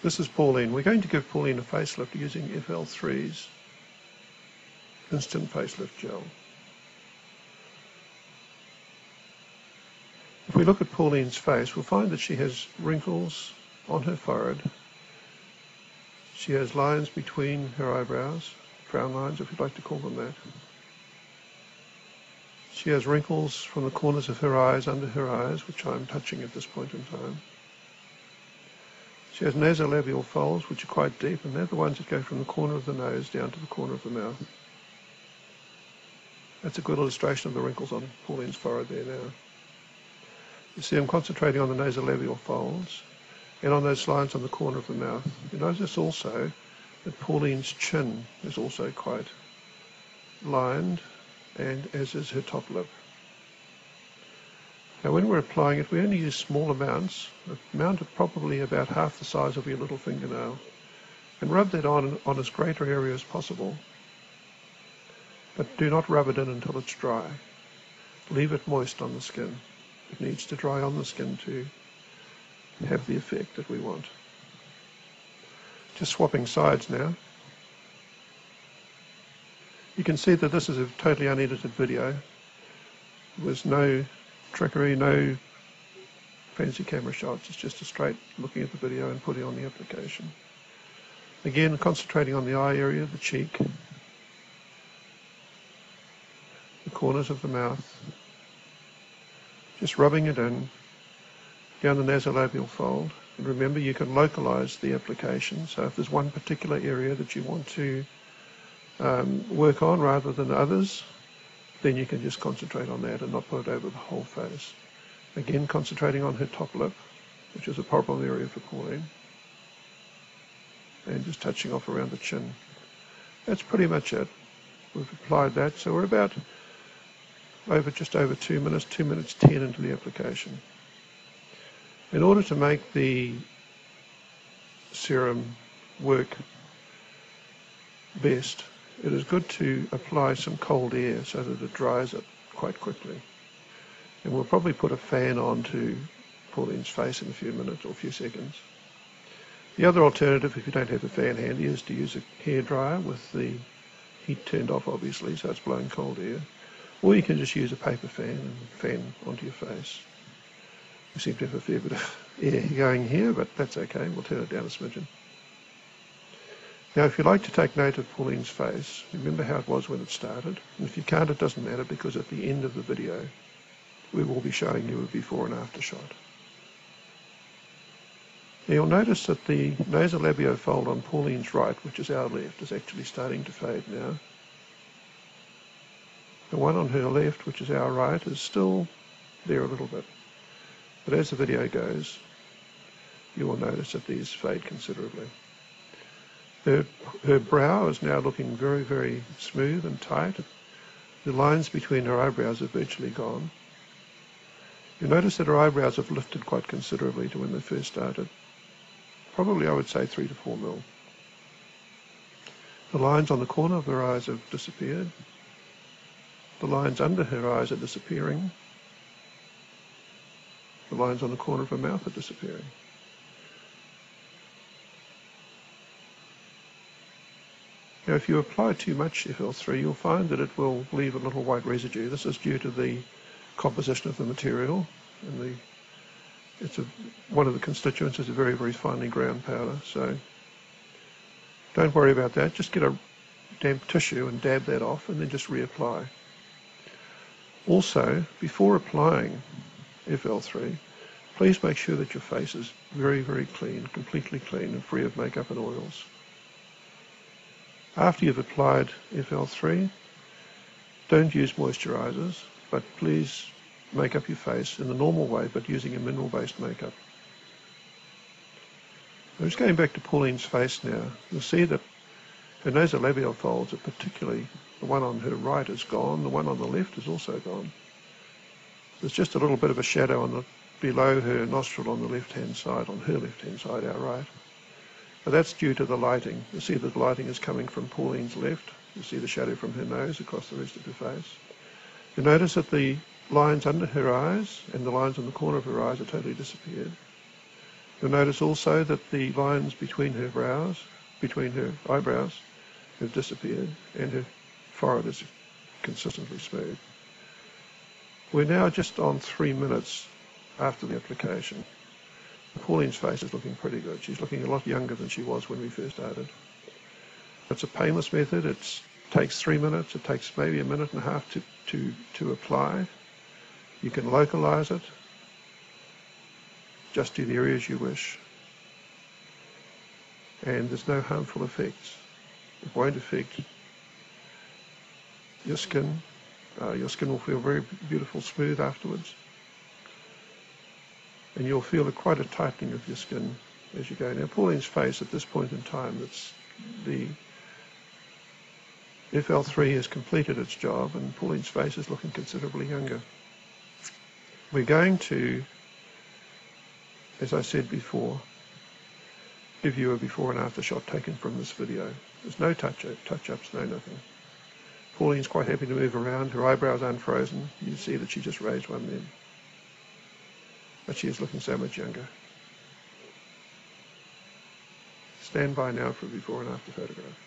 This is Pauline. We're going to give Pauline a facelift using FL3's Instant Facelift Gel. If we look at Pauline's face, we'll find that she has wrinkles on her forehead. She has lines between her eyebrows, frown lines if you'd like to call them that. She has wrinkles from the corners of her eyes, under her eyes, which I'm touching at this point in time. She has nasolabial folds, which are quite deep, and they're the ones that go from the corner of the nose down to the corner of the mouth. That's a good illustration of the wrinkles on Pauline's forehead there now. You see I'm concentrating on the nasolabial folds and on those lines on the corner of the mouth. You notice also that Pauline's chin is also quite lined, and as is her top lip. Now when we're applying it, we only use small amounts, an amount of probably about half the size of your little fingernail, and rub that on as greater area as possible. But do not rub it in until it's dry. Leave it moist on the skin. It needs to dry on the skin to have the effect that we want. Just swapping sides now. You can see that this is a totally unedited video. There was no trickery, no fancy camera shots. It's just a straight looking at the video and putting on the application. Again, concentrating on the eye area, the cheek, the corners of the mouth. Just rubbing it in, down the nasolabial fold. And remember, you can localize the application. So if there's one particular area that you want to work on rather than others, then you can just concentrate on that and not put it over the whole face. Again, concentrating on her top lip, which is a problem area for Pauline, and just touching off around the chin. That's pretty much it. We've applied that, so we're about just over 2 minutes, 2 minutes 10 into the application. In order to make the serum work best, it is good to apply some cold air so that it dries it quite quickly. And we'll probably put a fan on to Pauline's face in a few minutes or a few seconds. The other alternative, if you don't have a fan handy, is to use a hairdryer with the heat turned off, obviously, so it's blowing cold air. Or you can just use a paper fan and fan onto your face. We seem to have a fair bit of air going here, but that's okay. We'll turn it down a smidgen. Now, if you like to take note of Pauline's face, remember how it was when it started. And if you can't, it doesn't matter, because at the end of the video, we will be showing you a before and after shot. Now, you'll notice that the nasolabio fold on Pauline's right, which is our left, is actually starting to fade now. The one on her left, which is our right, is still there a little bit. But as the video goes, you will notice that these fade considerably. Her brow is now looking very, very smooth and tight. The lines between her eyebrows are virtually gone. You notice that her eyebrows have lifted quite considerably to when they first started. Probably, I would say, 3 to 4 mil. The lines on the corner of her eyes have disappeared. The lines under her eyes are disappearing. The lines on the corner of her mouth are disappearing. Now, if you apply too much FL3, you'll find that it will leave a little white residue. This is due to the composition of the material, and one of the constituents is a very, very finely ground powder. So don't worry about that. Just get a damp tissue and dab that off, and then just reapply. Also, before applying FL3, please make sure that your face is very, very clean, completely clean and free of makeup and oils. After you've applied FL3, don't use moisturizers, but please make up your face in the normal way, but using a mineral-based makeup. I'm just going back to Pauline's face now. You'll see that her nasolabial folds are particularly, the one on her right is gone, the one on the left is also gone. There's just a little bit of a shadow below her nostril on the left-hand side, on her left-hand side, our right. But that's due to the lighting. You see that the lighting is coming from Pauline's left. You see the shadow from her nose across the rest of her face. You notice that the lines under her eyes and the lines on the corner of her eyes are totally disappeared. You'll notice also that the lines between her eyebrows, have disappeared, and her forehead is consistently smooth. We're now just on 3 minutes after the application. Pauline's face is looking pretty good. She's looking a lot younger than she was when we first started. It's a painless method. It takes 3 minutes. It takes maybe a minute and a half to apply. You can localize it just to the areas you wish. And there's no harmful effects. It won't affect your skin. Your skin will feel very beautiful, smooth afterwards. And you'll feel quite a tightening of your skin as you go. Now, Pauline's face at this point in time, the FL3 has completed its job, and Pauline's face is looking considerably younger. We're going to, as I said before, give you a before and after shot taken from this video. There's no touch-ups, no nothing. Pauline's quite happy to move around. Her eyebrows aren't frozen. You see that she just raised one then. But she is looking so much younger. Stand by now for a before and after photograph.